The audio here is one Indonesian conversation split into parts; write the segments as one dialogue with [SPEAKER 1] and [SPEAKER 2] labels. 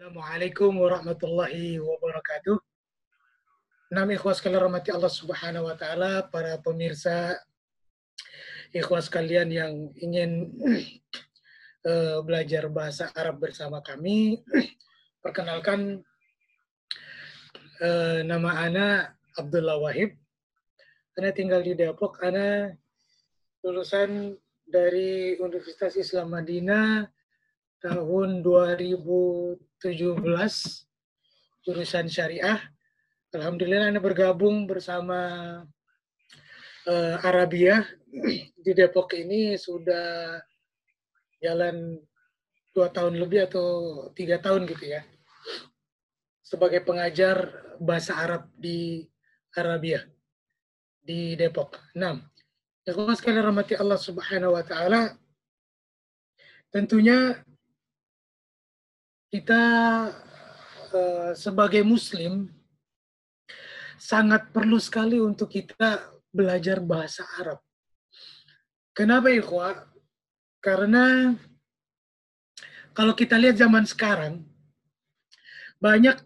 [SPEAKER 1] Assalamualaikum warahmatullahi wabarakatuh. Nami ikhwas sekalian rahmati Allah Subhanahu wa taala, para pemirsa ikhwas sekalian yang ingin belajar bahasa Arab bersama kami. Perkenalkan, nama ana Abdullah Wahib. Ana tinggal di Depok. Ana lulusan dari Universitas Islam Madinah tahun 2017, jurusan syariah. Alhamdulillah Anda bergabung bersama Arabia di Depok ini sudah jalan 2 tahun lebih atau 3 tahun gitu ya, sebagai pengajar bahasa Arab di Arabia di Depok. Nah, ikhwan sekalian rahmati Allah Subhanahu wa taala, tentunya kita sebagai muslim sangat perlu sekali untuk kita belajar bahasa Arab. Kenapa ikhwah? Karena kalau kita lihat zaman sekarang, banyak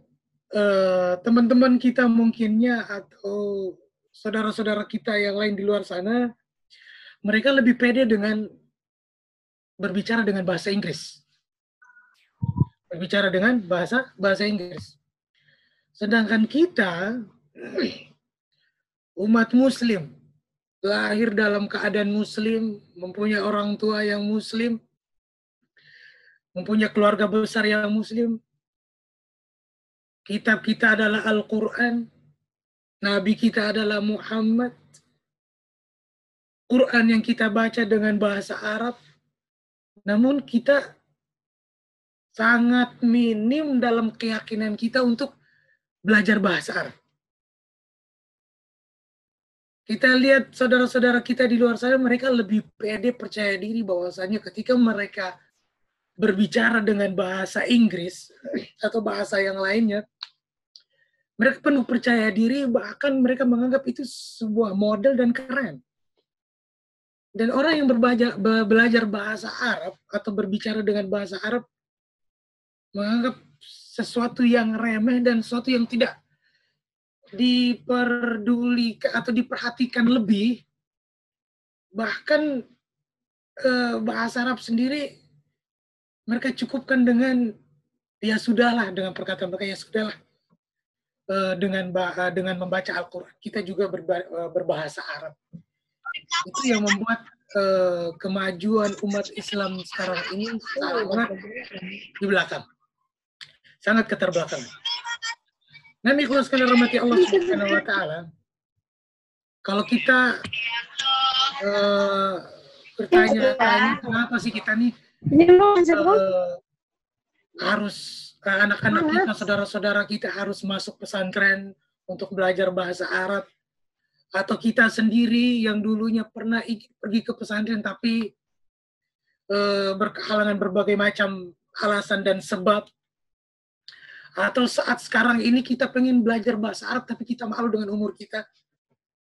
[SPEAKER 1] teman-teman kita mungkinnya atau saudara-saudara kita yang lain di luar sana, mereka lebih pede dengan berbicara dengan bahasa Inggris. Berbicara dengan bahasa Inggris. Sedangkan kita, umat muslim, lahir dalam keadaan muslim, mempunyai orang tua yang muslim, mempunyai keluarga besar yang muslim. Kitab kita adalah Al-Quran, Nabi kita adalah Muhammad, Quran yang kita baca dengan bahasa Arab, namun kita sangat minim dalam keyakinan kita untuk belajar bahasa Arab. Kita lihat saudara-saudara kita di luar sana, mereka lebih pede, percaya diri bahwasanya ketika mereka berbicara dengan bahasa Inggris atau bahasa yang lainnya, mereka penuh percaya diri, bahkan mereka menganggap itu sebuah model dan keren. Dan orang yang belajar bahasa Arab atau berbicara dengan bahasa Arab menganggap sesuatu yang remeh dan sesuatu yang tidak diperdulikan atau diperhatikan lebih. Bahkan bahasa Arab sendiri mereka cukupkan dengan ya sudahlah, dengan perkataan mereka ya sudahlah, dengan membaca Al-Quran kita juga berbahasa Arab. Itu yang membuat kemajuan umat Islam sekarang ini sangat di belakang, sangat keterbelakangan. Nabi kalau sekalian rahmati Allah Subhanahu wa taala, kalau kita bertanya-tanya kenapa sih kita nih harus anak-anak kita, saudara-saudara kita harus masuk pesantren untuk belajar bahasa Arab, atau kita sendiri yang dulunya pernah pergi ke pesantren tapi berkehalangan berbagai macam alasan dan sebab, atau saat sekarang ini kita pengen belajar bahasa Arab tapi kita malu dengan umur kita,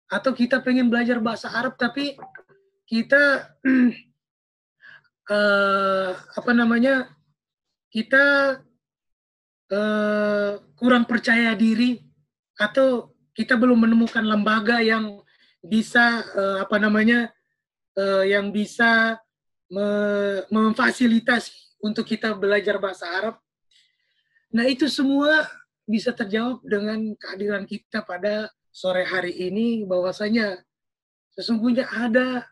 [SPEAKER 1] atau kita pengen belajar bahasa Arab tapi kita kita kurang percaya diri, atau kita belum menemukan lembaga yang bisa yang bisa memfasilitasi untuk kita belajar bahasa Arab. Nah, itu semua bisa terjawab dengan kehadiran kita pada sore hari ini, bahwasanya sesungguhnya ada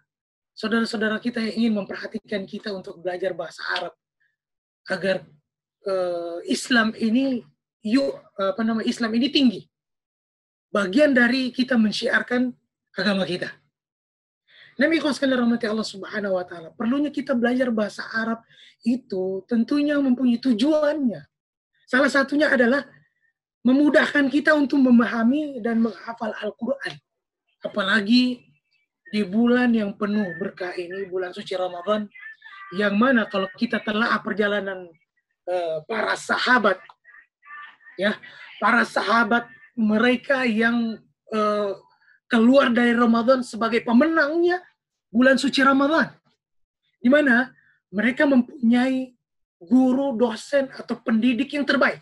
[SPEAKER 1] saudara-saudara kita yang ingin memperhatikan kita untuk belajar bahasa Arab agar Islam ini Islam ini tinggi. Bagian dari kita mensyiarkan agama kita. Nabi sekalian rahmati Allah Subhanahu wa taala, perlunya kita belajar bahasa Arab itu tentunya mempunyai tujuannya. Salah satunya adalah memudahkan kita untuk memahami dan menghafal Al-Quran. Apalagi di bulan yang penuh berkah ini, bulan suci Ramadan, yang mana kalau kita telah perjalanan para sahabat, ya, para sahabat mereka yang keluar dari Ramadan sebagai pemenangnya bulan suci Ramadan, di mana mereka mempunyai guru, dosen, atau pendidik yang terbaik.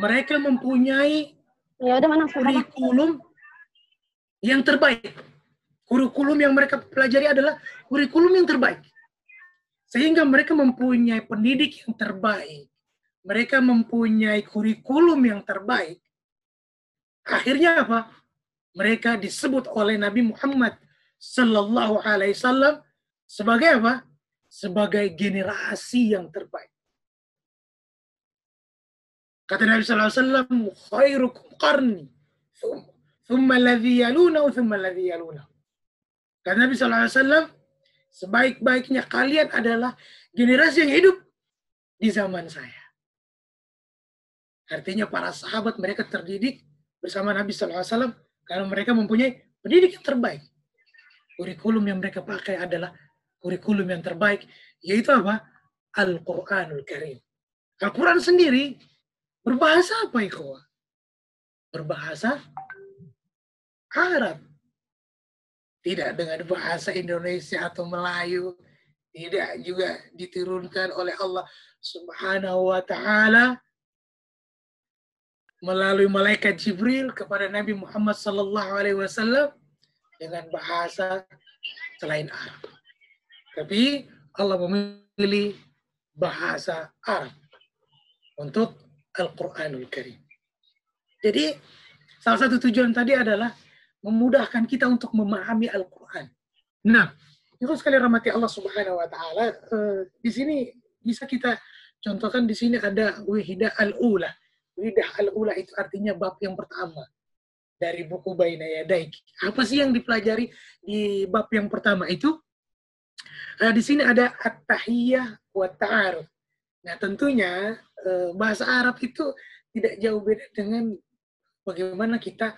[SPEAKER 1] Mereka mempunyai kurikulum yang terbaik. Kurikulum yang mereka pelajari adalah kurikulum yang terbaik. Sehingga mereka mempunyai pendidik yang terbaik. Mereka mempunyai kurikulum yang terbaik. Akhirnya apa? Mereka disebut oleh Nabi Muhammad Sallallahu Alaihi Wasallam sebagai apa? Sebagai generasi yang terbaik. Kata Nabi Sallallahu Alaihi Wasallam, khairukum qarni, thumma alladhi yaluna, thumma alladhi yaluna. Kata Nabi Sallallahu Alaihi Wasallam, sebaik-baiknya kalian adalah generasi yang hidup di zaman saya. Artinya para sahabat mereka terdidik bersama Nabi Sallallahu Alaihi Wasallam karena mereka mempunyai pendidik yang terbaik. Kurikulum yang mereka pakai adalah kurikulum yang terbaik, yaitu apa? Al-Quranul Karim. Al-Quran sendiri berbahasa apa, ikhwah? Berbahasa Arab. Tidak dengan bahasa Indonesia atau Melayu. Tidak juga diturunkan oleh Allah Subhanahu wa Ta'ala melalui malaikat Jibril kepada Nabi Muhammad Sallallahu Alaihi Wasallam dengan bahasa selain Arab. Tapi Allah memilih bahasa Arab untuk Al-Quranul Karim. Jadi salah satu tujuan tadi adalah memudahkan kita untuk memahami Al-Quran. Nah, itu sekali rahmati Allah Subhanahu Wa Taala. Di sini bisa kita contohkan, di sini ada Wihidah Al-Ula. Wihidah Al-Ula itu artinya bab yang pertama dari buku Baina Yadaik. Apa sih yang dipelajari di bab yang pertama itu? Di sini ada At-Tahiyyah wa Ta'aruf. Nah, tentunya bahasa Arab itu tidak jauh beda dengan bagaimana kita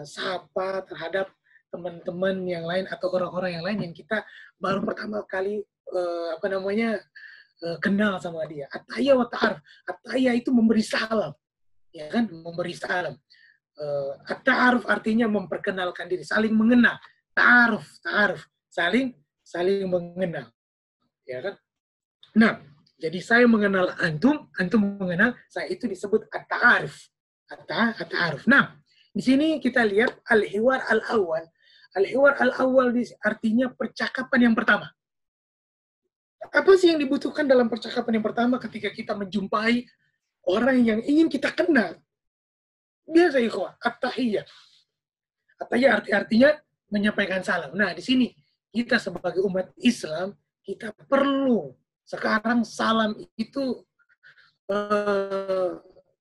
[SPEAKER 1] sapa terhadap teman-teman yang lain atau orang-orang yang lain yang kita baru pertama kali kenal sama dia. At-Tahiyyah wa Ta'aruf. At-Tahiyyah itu memberi salam, ya kan? Memberi salam. At-Ta'aruf artinya memperkenalkan diri, saling mengenal. Ta'aruf, saling mengenal, ya kan? Nah, jadi saya mengenal antum, antum mengenal saya, itu disebut at-ta'aruf. At-ta'aruf. Nah, di sini kita lihat al-hiwar al-awwal. Al-hiwar al-awwal artinya percakapan yang pertama. Apa sih yang dibutuhkan dalam percakapan yang pertama ketika kita menjumpai orang yang ingin kita kenal? Biasa ikhwah, at-tahiyyah. At-tahiyyah artinya menyampaikan salam. Nah, di sini kita sebagai umat Islam, kita perlu sekarang salam itu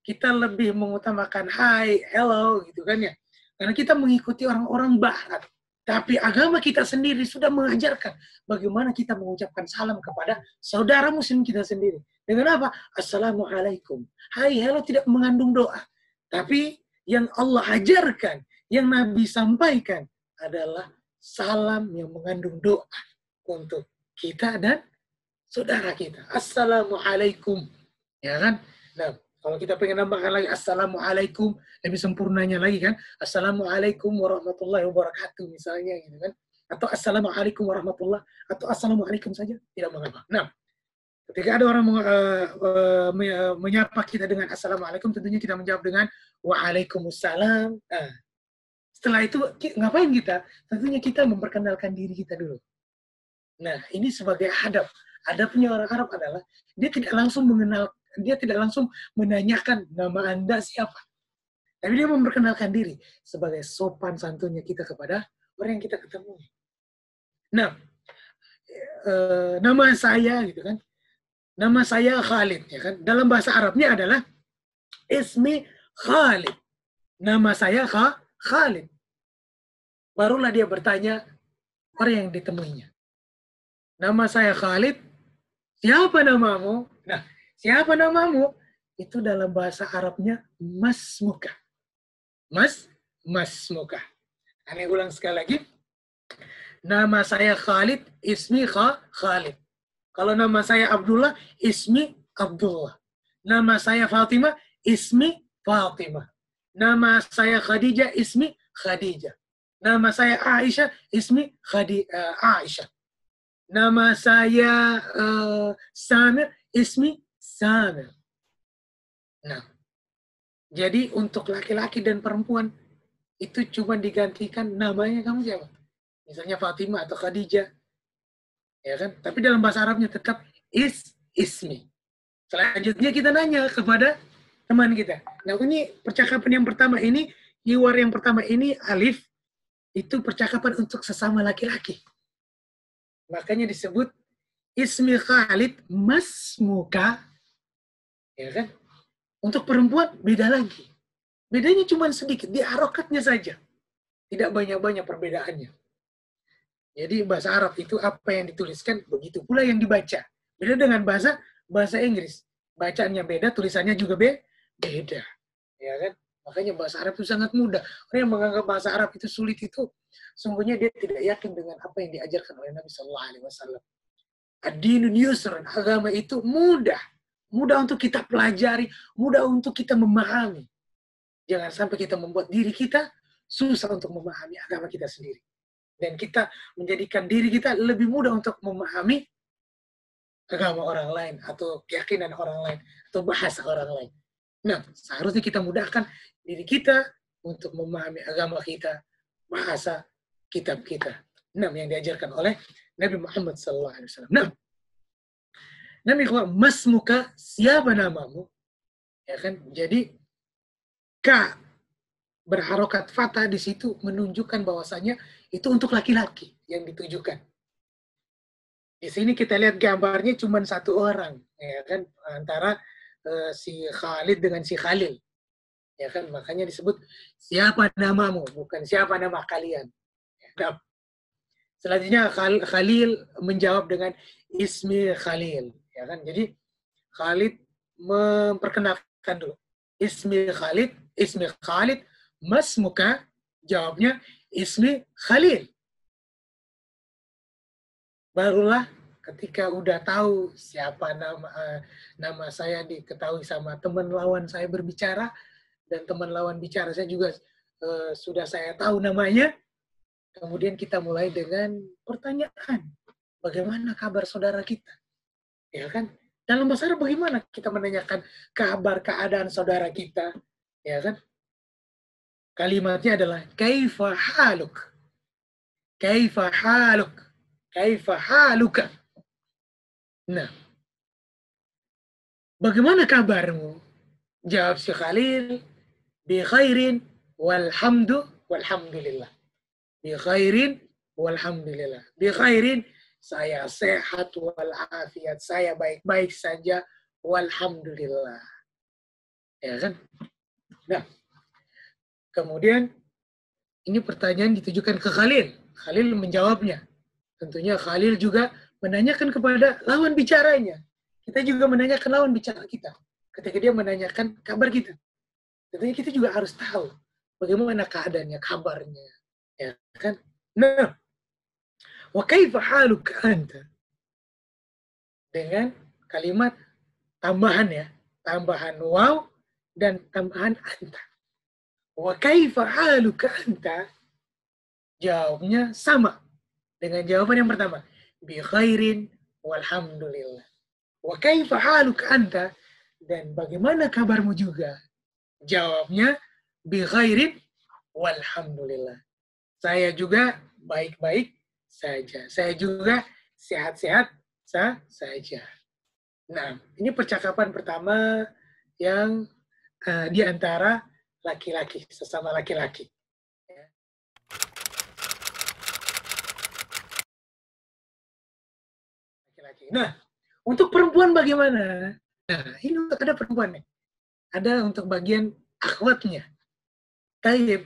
[SPEAKER 1] kita lebih mengutamakan hi, hello gitu kan ya. Karena kita mengikuti orang-orang barat. Tapi agama kita sendiri sudah mengajarkan bagaimana kita mengucapkan salam kepada saudara muslim kita sendiri. Dengan apa? Assalamualaikum. Hai, hello tidak mengandung doa. Tapi yang Allah ajarkan, yang Nabi sampaikan adalah salam yang mengandung doa untuk kita dan saudara kita. Assalamualaikum. Ya kan? Nah, kalau kita pengen nambahkan lagi Assalamualaikum, lebih sempurnanya lagi kan? Assalamualaikum warahmatullahi wabarakatuh misalnya gitu kan? Atau Assalamualaikum warahmatullahi, atau Assalamualaikum saja, tidak mengapa. Nah, ketika ada orang menyapa kita dengan Assalamualaikum, tentunya kita menjawab dengan Waalaikumsalam. Nah, setelah itu ngapain kita? Tentunya kita memperkenalkan diri kita dulu. Nah, ini sebagai adab. Adabnya orang Arab adalah dia tidak langsung menanyakan nama Anda siapa. Tapi dia memperkenalkan diri sebagai sopan santunnya kita kepada orang yang kita ketemu. Nah, nama saya gitu kan. Nama saya Khalid ya kan. Dalam bahasa Arabnya adalah ismi Khalid. Nama saya Khalid. Barulah dia bertanya orang yang ditemuinya. Nama saya Khalid. Siapa namamu? Nah, siapa namamu? Itu dalam bahasa Arabnya masmuka. Masmuka. Saya ulang sekali lagi. Nama saya Khalid, ismi Khalid. Kalau nama saya Abdullah, ismi Abdullah. Nama saya Fatimah, ismi Fatimah. Nama saya Khadijah, ismi Khadijah. Nama saya Aisyah, ismi Aisyah. Nama saya Samir, ismi Samir. Nah, jadi untuk laki-laki dan perempuan itu cuma digantikan namanya kamu siapa. Misalnya Fatimah atau Khadijah, ya kan? Tapi dalam bahasa Arabnya tetap ismi. Selanjutnya kita nanya kepada teman kita. Nah, ini percakapan yang pertama ini, hiwar yang pertama ini, alif, itu percakapan untuk sesama laki-laki. Makanya disebut ismi Khalid masmuka, ya kan? Untuk perempuan beda lagi. Bedanya cuma sedikit, di harokatnya saja. Tidak banyak-banyak perbedaannya. Jadi bahasa Arab itu apa yang dituliskan, begitu pula yang dibaca. Beda dengan bahasa Inggris. Bacaannya beda, tulisannya juga beda. Ya kan? Makanya bahasa Arab itu sangat mudah. Orang yang menganggap bahasa Arab itu sulit itu, sungguhnya dia tidak yakin dengan apa yang diajarkan oleh Nabi Shallallahu Alaihi Wasallam. Ad-dinun yusrun, agama itu mudah. Mudah untuk kita pelajari, mudah untuk kita memahami. Jangan sampai kita membuat diri kita susah untuk memahami agama kita sendiri. Dan kita menjadikan diri kita lebih mudah untuk memahami agama orang lain, atau keyakinan orang lain, atau bahasa orang lain. Nah, seharusnya kita mudahkan diri kita untuk memahami agama kita, bahasa kitab kita. Nah, yang diajarkan oleh Nabi Muhammad SAW. Nah, Nabi kalau mas muka, siapa namamu? Ya kan? Jadi K berharokat fathah di situ menunjukkan bahwasanya itu untuk laki-laki yang ditujukan. Di sini kita lihat gambarnya cuma satu orang, ya kan, antara si Khalid dengan si Khalil. Ya kan, makanya disebut siapa namamu, bukan siapa nama kalian. Nah, selanjutnya Khalil menjawab dengan ismi Khalil, ya kan. Jadi Khalid memperkenalkan dulu. Ismi Khalid, mas muka, jawabnya ismi Khalil. Barulah ketika udah tahu siapa nama saya diketahui sama teman lawan saya berbicara, dan teman lawan bicara saya juga sudah saya tahu namanya, kemudian kita mulai dengan pertanyaan. Bagaimana kabar saudara kita? Ya kan? Dalam bahasa Arab bagaimana kita menanyakan kabar keadaan saudara kita? Ya kan? Kalimatnya adalah kaifa haluk. Kaifa haluk. Kaifa haluka. Nah, bagaimana kabarmu? Jawab si Khalil, bi khairin walhamdulillah. Bi khairin walhamdulillah. Bi khairin, saya sehat walafiat, saya baik-baik saja walhamdulillah. Ya kan? Nah, kemudian ini pertanyaan ditujukan ke Khalil. Khalil menjawabnya. Tentunya Khalil juga menanyakan kepada lawan bicaranya. Kita juga menanyakan lawan bicara kita. Ketika dia menanyakan kabar kita. Tentunya kita juga harus tahu bagaimana keadaannya, kabarnya. Ya kan? Nah, wa kaifa haluka anta? Dengan kalimat tambahan ya. Tambahan waw dan tambahan anta. Wa kaifa haluka anta? Jawabnya sama dengan jawaban yang pertama. Bi khairin walhamdulillah. Wa kaifa haluka anta? Dan bagaimana kabarmu juga? Jawabnya bi khairin walhamdulillah. Saya juga baik-baik saja. Saya juga sehat-sehat saja. Nah, ini percakapan pertama yang di antara laki-laki, sesama laki-laki. Nah, untuk perempuan bagaimana? Nah, ini untuk ada perempuan nih. Ada untuk bagian akhwatnya. Taib.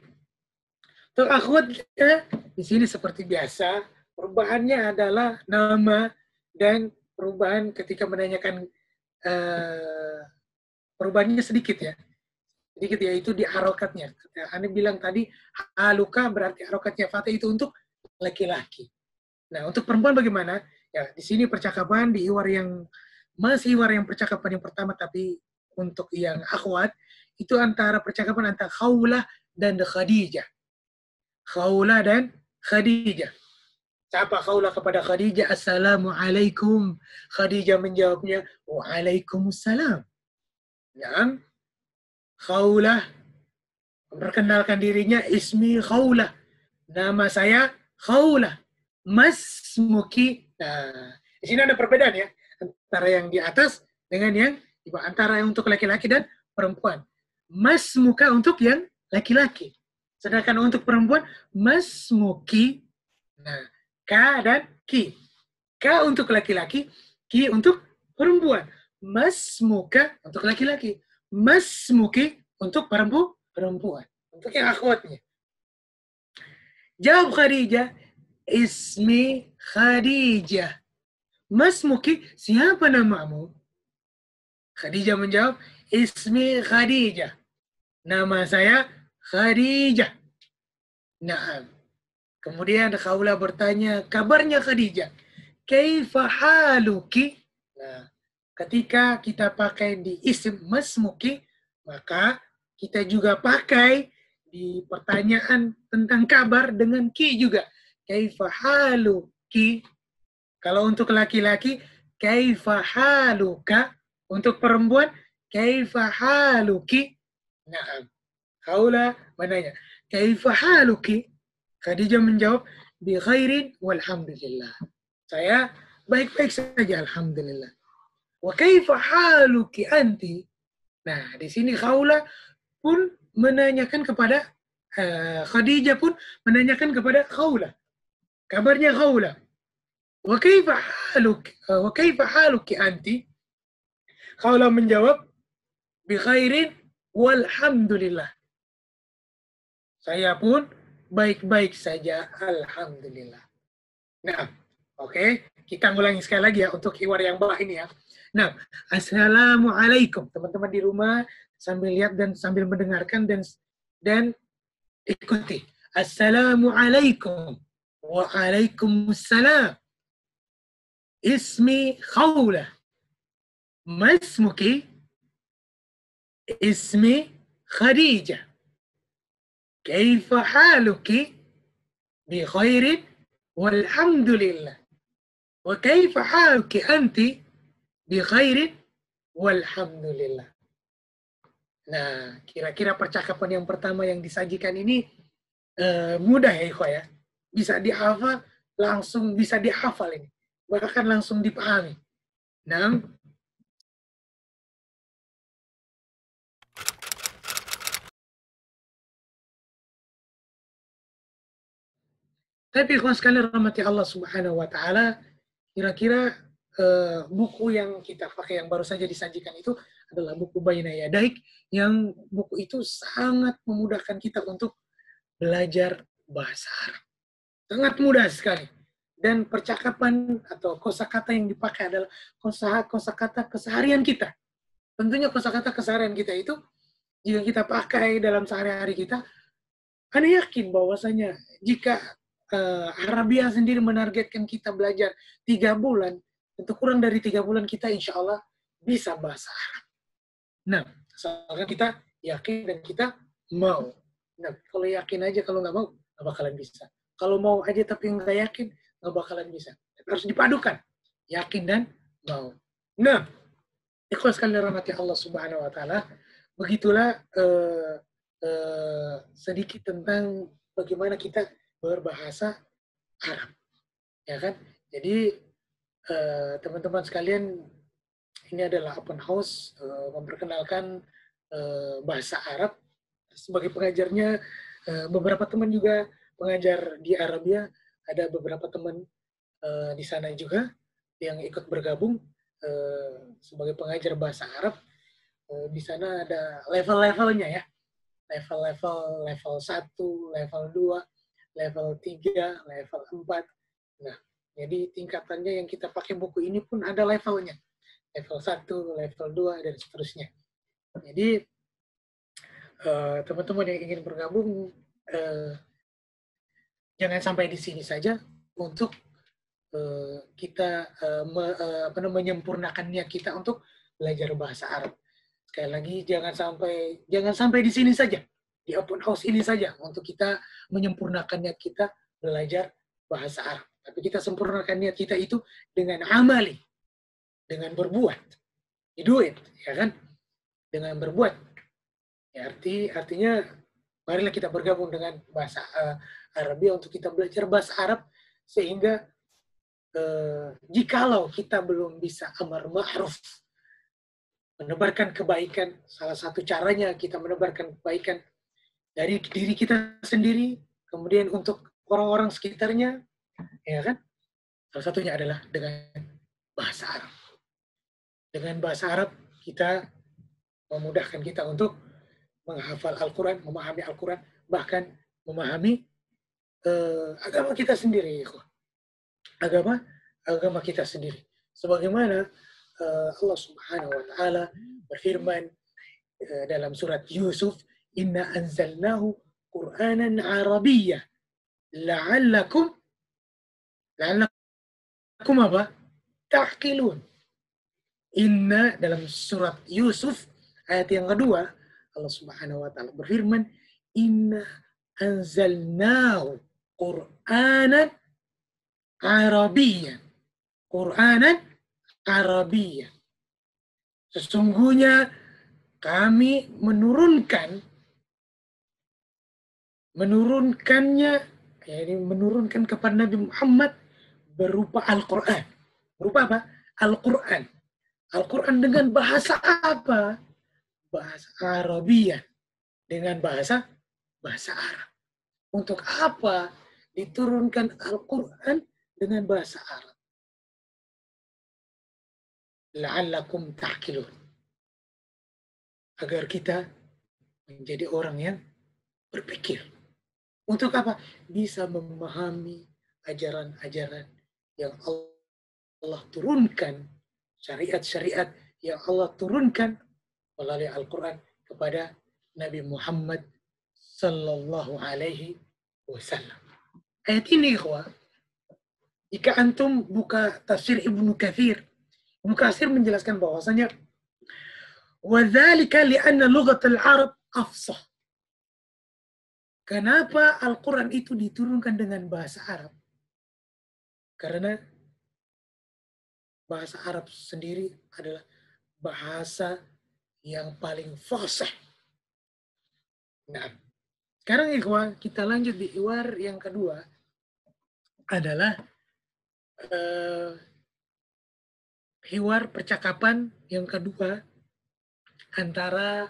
[SPEAKER 1] Untuk akhwatnya, di sini seperti biasa, perubahannya adalah nama dan perubahan ketika menanyakan perubahannya sedikit ya. Sedikit yaitu di harokatnya. Anda bilang tadi, haluka berarti harokatnya fatih itu untuk laki-laki. Nah, untuk perempuan bagaimana? Ya, di sini percakapan di iwar yang masih iwar yang percakapan yang pertama, tapi untuk yang akhwat itu antara percakapan antara Khawlah dan Khadijah. Khawlah dan Khadijah. Sapa Khawlah kepada Khadijah, Assalamualaikum. Khadijah menjawabnya, Waalaikumsalam. Nah, Khawlah memperkenalkan dirinya, Ismi Khawlah. Nama saya Khawlah. Masmuki. Nah, di sini ada perbedaan ya antara yang di atas dengan yang di bawah, antara yang untuk laki-laki dan perempuan. Masmuka untuk yang laki-laki. Sedangkan untuk perempuan, masmuki. Nah, ka dan ki. Ka untuk laki-laki, ki untuk perempuan. Masmuka untuk laki-laki. Masmuki untuk perempuan. Untuk yang akhwatnya. Jawab Khadijah, Ismi Khadijah. Masmuki, siapa namamu? Khadijah menjawab, Ismi Khadijah. Nama saya Khadijah. Naam. Kemudian Khawlah bertanya, kabarnya Khadijah. Kaifa haluki? Nah, ketika kita pakai di isim masmuki, maka kita juga pakai di pertanyaan tentang kabar dengan ki juga. Kaifa haluki? Kalau untuk laki-laki, kaifa haluka? Untuk perempuan, kaifa haluki? Nah, Khawlah menanya, kaifa haluki? Khadijah menjawab, bi khairin walhamdulillah. Saya baik-baik saja, alhamdulillah. Wa kaifa haluki anti? Nah, di sini Khawlah pun menanyakan kepada Khadijah pun menanyakan kepada Khawlah. Kabarnya Khawlah. Wa kaifa haluki anti? Khawlah menjawab, bi khairin walhamdulillah. Saya pun baik-baik saja, alhamdulillah. Nah, oke, kita ngulangi sekali lagi ya untuk hiwar yang bawah ini ya. Nah, Assalamualaikum. Teman-teman di rumah sambil lihat dan sambil mendengarkan dan ikuti. Assalamualaikum. Waalaikumsalam. Ismi Khawlah. Masmuki? Ismi Khadijah. Kaifa haluki? Bi khairin walhamdulillah. Wa kaifa haluki anti? Bi khairin walhamdulillah. Nah, kira-kira percakapan yang pertama yang disajikan ini mudah ya ikhwah ya. Bisa dihafal, langsung bisa dihafal ini. Bahkan langsung dipahami. Nah, tapi ikhwan sekalian rahmati Allah Subhanahu wa taala, kira-kira buku yang kita pakai yang baru saja disajikan itu adalah buku Baina Yadaik, yang buku itu sangat memudahkan kita untuk belajar bahasa Arab. Sangat mudah sekali. Dan percakapan atau kosakata yang dipakai adalah kosakata keseharian kita. Tentunya kosakata keseharian kita itu jika kita pakai dalam sehari-hari kita, Anda yakin bahwasanya jika Arabia sendiri menargetkan kita belajar 3 bulan, untuk kurang dari 3 bulan kita insya Allah bisa bahasa Arab. Nah, asalkan kita yakin dan kita mau. Nah, kalau yakin aja, kalau nggak mau, nggak bakalan bisa. Kalau mau aja tapi nggak yakin, nggak bakalan bisa. Harus dipadukan, yakin dan mau. Nah, ikhlas sekalian rahmati Allah Subhanahu Wa Taala, begitulah sedikit tentang bagaimana kita berbahasa Arab, ya kan? Jadi teman-teman sekalian, ini adalah open house memperkenalkan bahasa Arab. Sebagai pengajarnya, beberapa teman juga pengajar di Arabia, ada beberapa teman di sana juga yang ikut bergabung sebagai pengajar bahasa Arab. Di sana ada level-levelnya ya, level 1, level 2, level 3, level 4. Nah, jadi tingkatannya yang kita pakai buku ini pun ada levelnya. Level 1, level 2, dan seterusnya. Jadi, teman-teman yang ingin bergabung, jangan sampai di sini saja untuk kita menyempurnakan niat kita untuk belajar bahasa Arab. Sekali lagi, jangan sampai di sini saja, di open house ini saja, untuk kita menyempurnakan niat kita belajar bahasa Arab. Tapi kita sempurnakan niat kita itu dengan amali, dengan berbuat, do it, ya kan? Dengan berbuat. Ya, artinya marilah kita bergabung dengan bahasa Arabia untuk kita belajar bahasa Arab sehingga jikalau kita belum bisa amar ma'ruf, menebarkan kebaikan, salah satu caranya kita menebarkan kebaikan dari diri kita sendiri, kemudian untuk orang-orang sekitarnya, ya kan? Salah satunya adalah dengan bahasa Arab. Dengan bahasa Arab kita memudahkan kita untuk menghafal Al-Quran, memahami Al-Quran, bahkan memahami agama kita sendiri. Agama kita sendiri. Sebagaimana Allah Subhanahu wa taala berfirman dalam surat Yusuf, "Inna anzalnahu Qur'anan Arabiyyah la'allakum apa? Ta'qilun." Inna dalam surat Yusuf ayat yang kedua, Allah Subhanahu wa taala berfirman, "Inna anzalnahu Qur'anan Arabiyyan." Qur'anan Arabiyyan. Sesungguhnya kami menurunkan kepada Nabi Muhammad berupa Al-Quran. Berupa apa? Al-Quran. Al-Quran dengan bahasa apa? Bahasa Arabiyah. Dengan bahasa Arab. Untuk apa diturunkan Al-Quran dengan bahasa Arab? La'allakum ta'qilun. Agar kita menjadi orang yang berpikir. Untuk apa? Bisa memahami ajaran-ajaran yang Allah turunkan, syariat-syariat yang Allah turunkan melalui Al-Quran kepada Nabi Muhammad Sallallahu Alaihi Wasallam. Ayat ini, ikhwah, jika antum buka tafsir Ibnu Katsir menjelaskan bahwasanya وَذَلِكَ لِأَنَّ لُغَةَ الْعَرَبِ أَفْصَحُ. Kenapa Al-Quran itu diturunkan dengan bahasa Arab? Karena bahasa Arab sendiri adalah bahasa yang paling fasih. Nah, sekarang ikhwan, kita lanjut di iwar yang kedua adalah hiwar percakapan yang kedua antara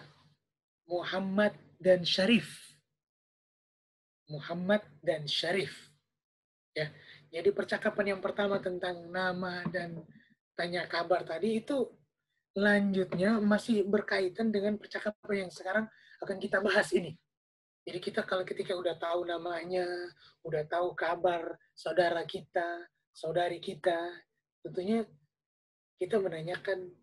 [SPEAKER 1] Muhammad dan Syarif. Muhammad dan Syarif. Ya. Jadi percakapan yang pertama tentang nama dan tanya kabar tadi itu lanjutnya masih berkaitan dengan percakapan yang sekarang akan kita bahas ini. Jadi kita ketika udah tahu namanya, udah tahu kabar saudara kita, saudari kita, tentunya kita menanyakan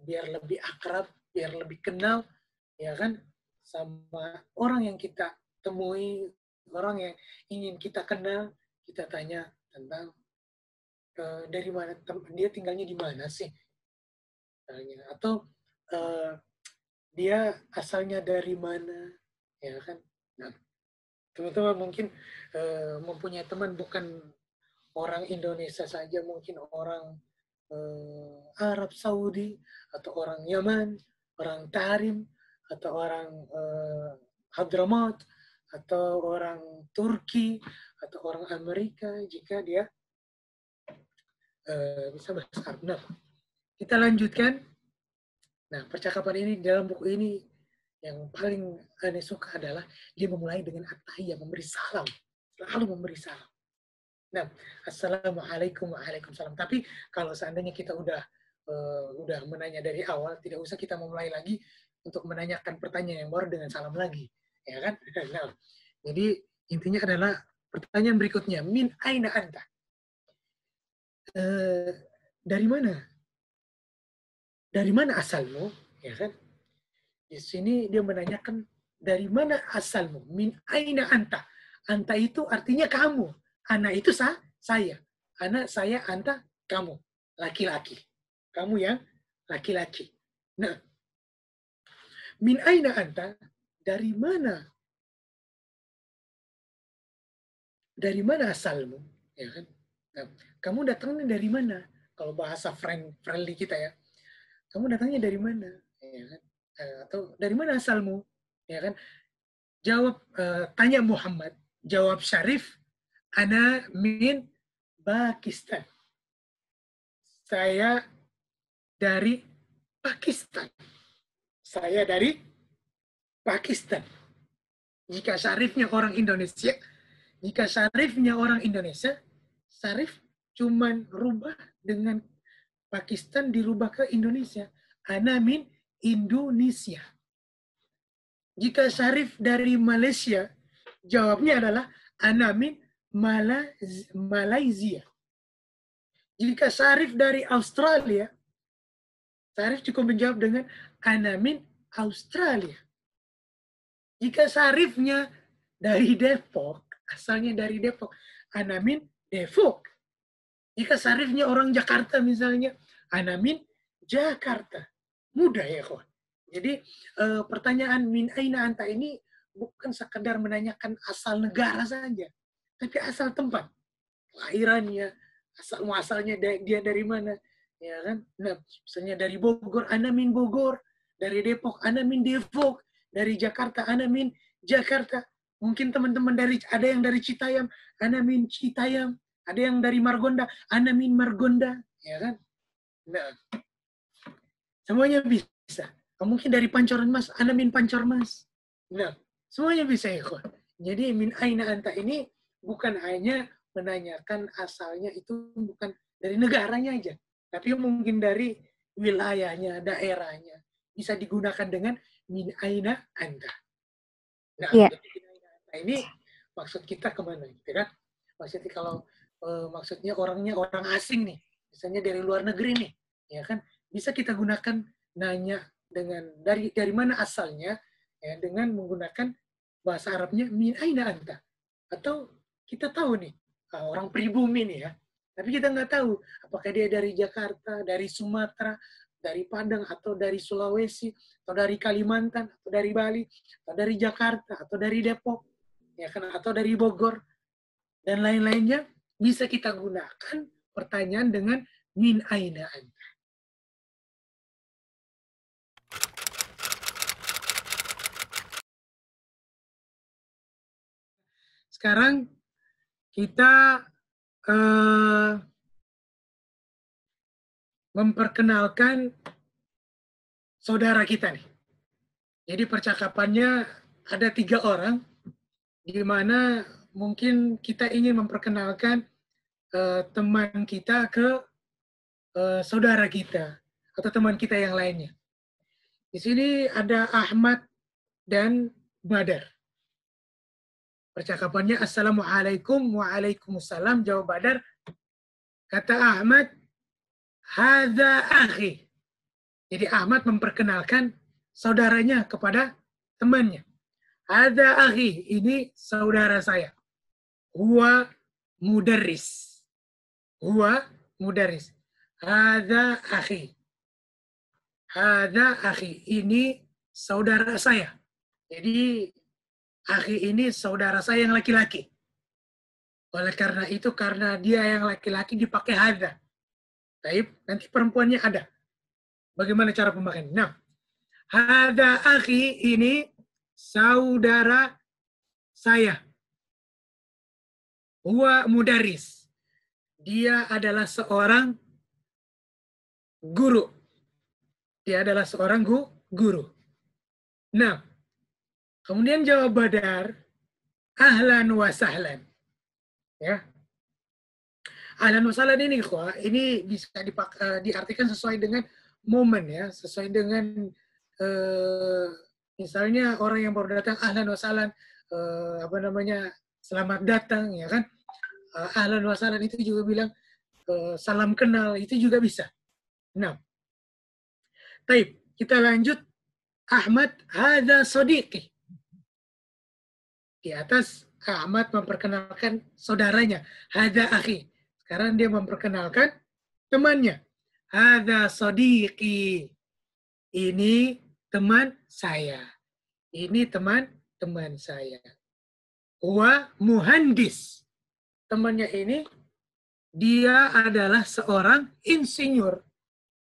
[SPEAKER 1] biar lebih akrab, biar lebih kenal, ya kan, sama orang yang kita temui, orang yang ingin kita kenal, kita tanya tentang dari mana, dia tinggalnya di mana sih, atau dia asalnya dari mana, ya kan. Nah, teman-teman mungkin mempunyai teman bukan orang Indonesia saja, mungkin orang Arab Saudi, atau orang Yaman, orang Tarim, atau orang Hadramaut, atau orang Turki, atau orang Amerika, jika dia bisa bahasa Arab. Nah, kita lanjutkan. Nah, percakapan ini dalam buku ini yang paling aneh suka adalah dia memulai dengan at-tahiyyah, memberi salam, selalu memberi salam. Nah, assalamualaikum waalaikumsalam. Tapi kalau seandainya kita udah menanya dari awal, tidak usah kita memulai lagi untuk menanyakan pertanyaan yang baru dengan salam lagi, ya kan? Nah, jadi intinya adalah pertanyaan berikutnya, min aina anta? Dari mana? Dari mana asalmu? Ya kan? Di sini dia menanyakan dari mana asalmu? Min aina anta? Anta itu artinya kamu. Ana itu saya. Ana, saya, anta, kamu. Laki-laki. Kamu yang laki-laki. Nah, min aina anta? Dari mana? Dari mana asalmu? Ya kan? Nah, kamu datangnya dari mana? Kalau bahasa friendly kita ya, kamu datangnya dari mana? Ya kan? Atau dari mana asalmu? Ya kan? Jawab, tanya Muhammad, jawab Syarif, ana min Pakistan. Saya dari Pakistan. Saya dari Pakistan. Jika Syarifnya orang Indonesia, Syarif cuman rubah dengan Pakistan dirubah ke Indonesia. Ana min Indonesia. Jika Syarif dari Malaysia, jawabnya adalah ana min Malaysia. Jika Syarif dari Australia, Syarif cukup menjawab dengan ana min Australia. Jika Syarifnya dari Depok, asalnya dari Depok, ana min Depok. Jika Syarifnya orang Jakarta misalnya, ana min Jakarta. Mudah ya kawan. Jadi pertanyaan min aina anta ini bukan sekedar menanyakan asal negara saja, tapi asal tempat, kelahirannya, asal muasalnya dia dari mana, ya kan? Nah, misalnya dari Bogor, ana min Bogor, dari Depok, ana min Depok, dari Jakarta, ana min Jakarta. Mungkin teman-teman ada yang dari Citayam, ana min Citayam, ada yang dari Margonda, ana min Margonda, ya kan? Nah, semuanya bisa. Mungkin dari Pancoran Mas, ana min Pancor Mas. Nah, semuanya bisa ya kawan. Jadi min aina anta ini bukan hanya menanyakan asalnya, itu bukan dari negaranya aja, tapi mungkin dari wilayahnya, daerahnya. Bisa digunakan dengan min aina anta. Nah,
[SPEAKER 2] Iya.
[SPEAKER 1] jadi min aina anta ini maksud kita kemana gitu kan? Maksudnya kalau maksudnya orangnya orang asing nih, misalnya dari luar negeri nih, ya kan? Bisa kita gunakan nanya dengan dari mana asalnya, ya, dengan menggunakan bahasa Arabnya min aina anta. Atau kita tahu nih, orang pribumi nih ya, tapi kita nggak tahu apakah dia dari Jakarta, dari Sumatera, dari Padang, atau dari Sulawesi, atau dari Kalimantan, atau dari Bali, atau dari Jakarta, atau dari Depok, ya kan, atau dari Bogor, dan lain-lainnya. Bisa kita gunakan pertanyaan dengan min aina anta. Sekarang kita memperkenalkan saudara kita nih. Jadi percakapannya ada 3 orang, di mana mungkin kita ingin memperkenalkan teman kita ke saudara kita atau teman kita yang lainnya. Di sini ada Ahmad dan Badar. Percakapannya Assalamualaikum, Waalaikumsalam. Jawab Badar. Kata Ahmad, hadza akhi. Jadi Ahmad memperkenalkan saudaranya kepada temannya. Hadza akhi, ini saudara saya. Huwa mudarris. Huwa mudarris. Hadza akhi. Hadza akhi, ini saudara saya. Jadi akhi ini saudara saya yang laki-laki. Oleh karena itu, karena dia yang laki-laki dipakai hadza. Baik, nanti perempuannya ada. Bagaimana cara pemakaian? Nah, hadza akhi, ini saudara saya. Huwa mudarris. Dia adalah seorang guru. Dia adalah seorang guru. Nah, kemudian jawab Badar, ahlan wa sahlan. Ya. Ahlan wa sahlan ini bisa diartikan sesuai dengan momen ya, sesuai dengan misalnya orang yang baru datang, ahlan wa sahlan, selamat datang, ya kan? Ahlan wa sahlan itu juga bilang salam kenal, itu juga bisa. Nah, baik, kita lanjut. Ahmad, hadza sadiqi. Di atas Ahmad memperkenalkan saudaranya, hadza akhi. Sekarang dia memperkenalkan temannya, hadza sadiqi. Ini teman saya. Ini teman saya. Huwa muhandis. Temannya ini Dia adalah seorang insinyur.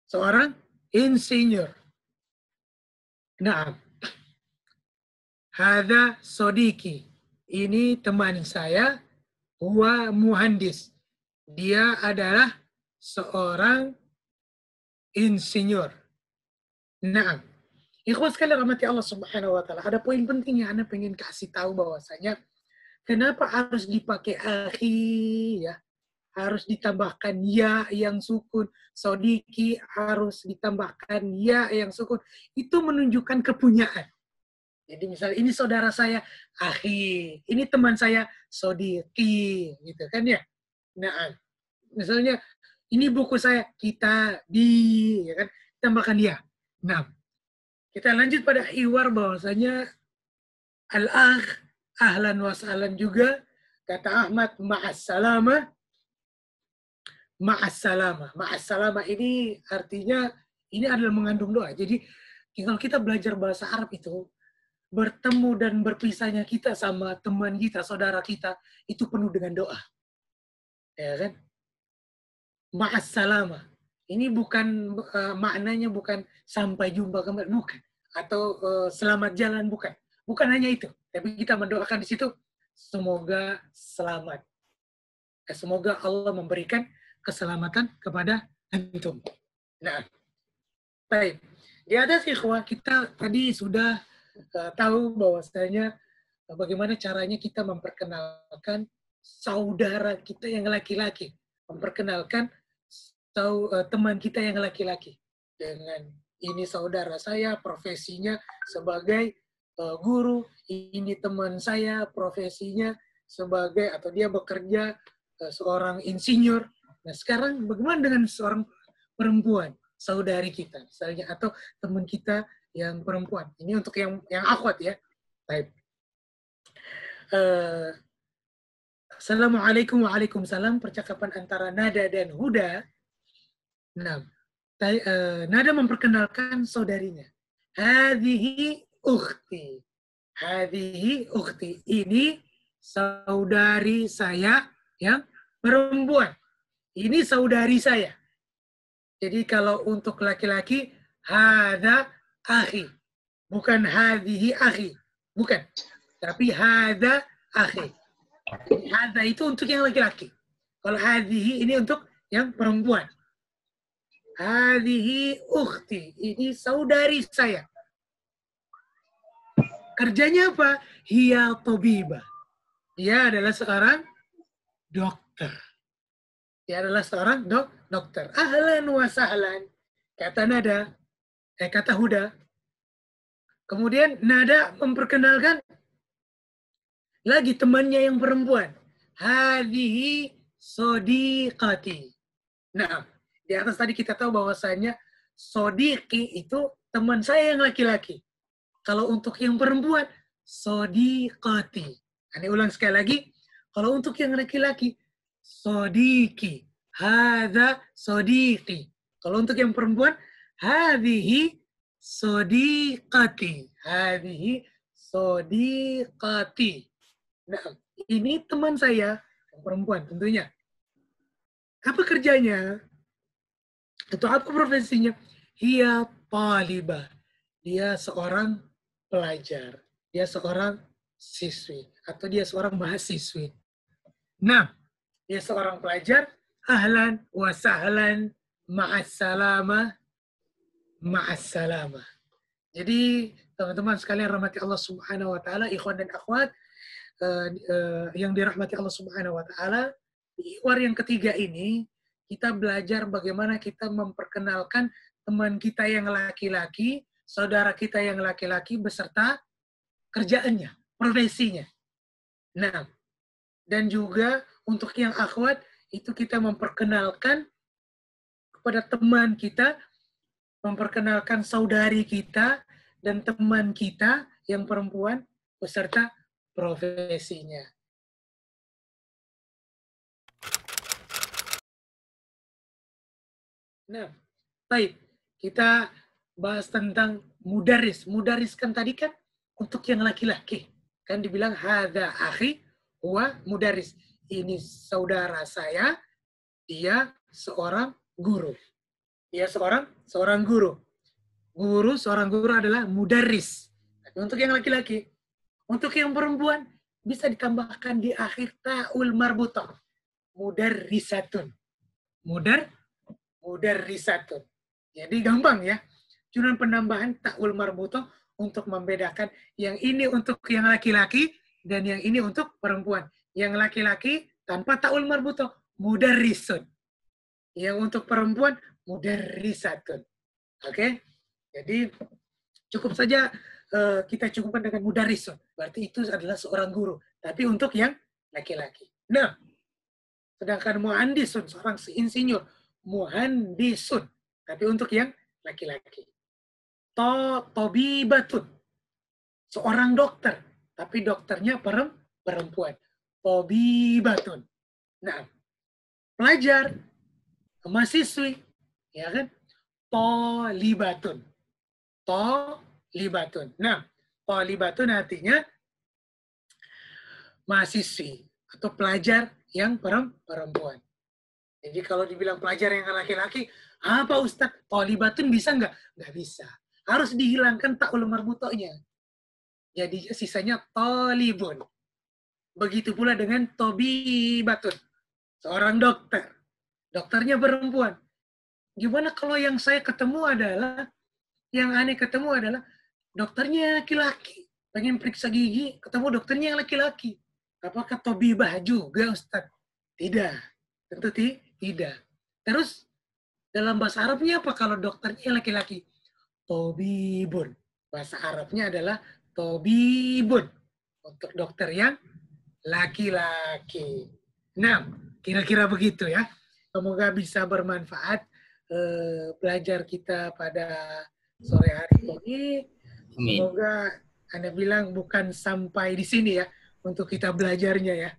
[SPEAKER 1] Seorang insinyur. Nah, hada sodiki. Ini teman saya. Huwa muhandis. Dia adalah seorang insinyur. Nah, ikhwas sekalian rahmati Allah Subhanahu wa taala. Ada poin penting yang Anda pengen kasih tahu bahwasanya kenapa harus dipakai akhi ya? Harus ditambahkan ya yang sukun. Sodiki harus ditambahkan ya yang sukun. Itu menunjukkan kepunyaan. Jadi misalnya ini saudara saya, akhi. Ini teman saya, sodiki. Gitu kan ya. Nah, misalnya ini buku saya, kita di. Ya kan? Tambahkan ya. Nah, kita lanjut pada hiwar bahwasanya al-akh, ahlan wa sahlan juga. Kata Ahmad, ma'assalamah. Ma'assalamah. Ma'assalamah ini artinya, ini adalah mengandung doa. Jadi, kalau kita belajar bahasa Arab itu, bertemu dan berpisahnya kita sama teman kita, saudara kita, itu penuh dengan doa. Ya kan? Ma'assalamah. Ini bukan, maknanya bukan sampai jumpa kembali, bukan. Atau selamat jalan, bukan. Bukan hanya itu. Tapi kita mendoakan di situ, semoga selamat. Semoga Allah memberikan keselamatan kepada antum. Nah, baik. Di atas ikhwah kita tadi sudah tahu bahwasanya bagaimana caranya kita memperkenalkan saudara kita yang laki-laki, memperkenalkan teman kita yang laki-laki dengan ini saudara saya profesinya sebagai guru, ini teman saya profesinya sebagai atau dia bekerja seorang insinyur. Nah, sekarang bagaimana dengan seorang perempuan, saudari kita misalnya, atau teman kita yang perempuan? Ini untuk yang akhwat ya. Baik. Assalamualaikum waalaikumsalam, percakapan antara Nada dan Huda. Nah, Nada memperkenalkan saudarinya. Hadhihi ukhti. Hadhihi ukhti. Ini saudari saya yang perempuan. Ini saudari saya. Jadi kalau untuk laki-laki, hada akhi. Bukan hadhihi akhi. Bukan. Tapi hada akhi. Jadi hada itu untuk yang laki-laki. Kalau hadhihi ini untuk yang perempuan. Hadhihi ukhti. Ini saudari saya. Kerjanya apa? Hiya tabibah. Dia adalah seorang dokter. Dia adalah seorang dokter. Ahlan wa sahlan. Kata Nada. Kata Huda. Kemudian Nada memperkenalkan lagi temannya yang perempuan. Hadhihi sodiqati. Nah, di atas tadi kita tahu bahwasanya sodiqi itu teman saya yang laki-laki. Kalau untuk yang perempuan, sodiqati. Ini ulang sekali lagi. Kalau untuk yang laki-laki, sodiki. Hadha sodiqi. Kalau untuk yang perempuan, hadhihi sodiqati. Hadhihi sodiqati. Nah, ini teman saya, yang perempuan tentunya. Apa kerjanya? Atau apa profesinya? Hiya talibah. Dia seorang pelajar. Dia seorang siswi. Atau dia seorang mahasiswi. Nah, dia seorang pelajar. Ahlan wa sahlan. Ma'assalamah. Ma'assalamah. Jadi, teman-teman sekalian rahmati Allah Subhanahu wa taala, ikhwan dan akhwat yang dirahmati Allah Subhanahu wa taala, di hiwar yang ketiga ini kita belajar bagaimana kita memperkenalkan teman kita yang laki-laki, saudara kita yang laki-laki beserta kerjaannya, profesinya. Nah, dan juga untuk yang akhwat itu kita memperkenalkan kepada teman kita, memperkenalkan saudari kita dan teman kita yang perempuan beserta profesinya. Nah, baik. Kita bahas tentang mudaris. Mudaris kan tadi kan untuk yang laki-laki. Kan dibilang hadza akhi huwa mudaris. Ini saudara saya Dia seorang guru. Dia seorang guru. Seorang guru adalah mudarris. Tapi untuk yang laki-laki, untuk yang perempuan bisa ditambahkan di akhir ta'ul marbutah. Mudarrisatun. Mudarrisatun. Jadi gampang ya. Cuma penambahan ta'ul marbutah untuk membedakan yang ini untuk yang laki-laki dan yang ini untuk perempuan. Yang laki-laki tanpa ta'ul marbutah, mudarrisun. Yang untuk perempuan, mudarrisatun. Oke? Jadi cukup saja kita cukupkan dengan mudarrisun. Berarti itu adalah seorang guru. Tapi untuk yang laki-laki. Nah, sedangkan muhandisun, seorang insinyur. Muhandisun. Tapi untuk yang laki-laki. Tobibatun. Seorang dokter. Tapi dokternya perempuan. Tobibatun. Nah, pelajar, mahasiswi, ya kan? Tolibatun. Tolibatun. Nah, tolibatun artinya mahasiswi atau pelajar yang perempuan. Jadi kalau dibilang pelajar yang laki-laki, apa Ustadz? Tolibatun bisa nggak? Nggak bisa. Harus dihilangkan ta'ul marbutohnya. Jadi sisanya tolibun. Begitu pula dengan tobibatun. Seorang dokter. Dokternya perempuan. Gimana kalau yang saya ketemu adalah, yang aneh ketemu adalah dokternya laki-laki. Pengen periksa gigi, ketemu dokternya yang laki-laki. Apakah tobibah juga, Ustadz? Tidak. Tentu tidak. Terus, dalam bahasa Arabnya apa kalau dokternya laki-laki? Tobibun. Bahasa Arabnya adalah tobibun. Untuk dokter yang laki-laki. Nah, kira-kira begitu ya. Semoga bisa bermanfaat belajar kita pada sore hari ini. Semoga Anda bilang bukan sampai di sini ya untuk kita belajarnya ya.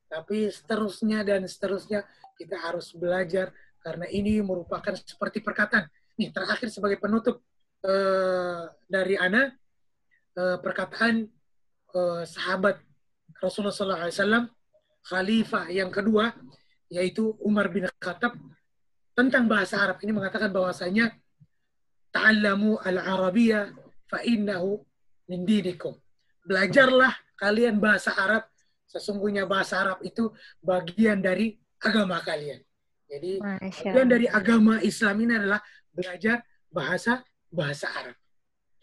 [SPEAKER 1] Tapi seterusnya dan seterusnya kita harus belajar karena ini merupakan seperti perkataan. Nih terakhir sebagai penutup dari Ana perkataan sahabat Rasulullah SAW, khalifah yang kedua yaitu Umar bin Khattab tentang bahasa Arab ini mengatakan bahwasanya ta'allamu al-arabiyya fa innahu min dinikum. Belajarlah kalian bahasa Arab, sesungguhnya bahasa Arab itu bagian dari agama kalian. Jadi bagian dari agama Islam ini adalah belajar bahasa Arab.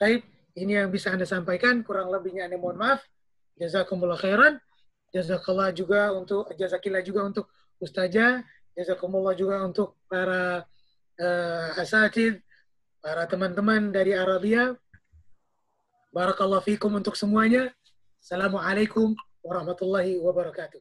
[SPEAKER 1] Baik, ini yang bisa Anda sampaikan, kurang lebihnya Anda mohon maaf. Jazakumullah khairan. Jazakillah juga untuk Ustazah, jazakumullah juga untuk para asatid, para teman-teman dari Arabia. Barakallahu fikum untuk semuanya. Assalamualaikum warahmatullahi wabarakatuh.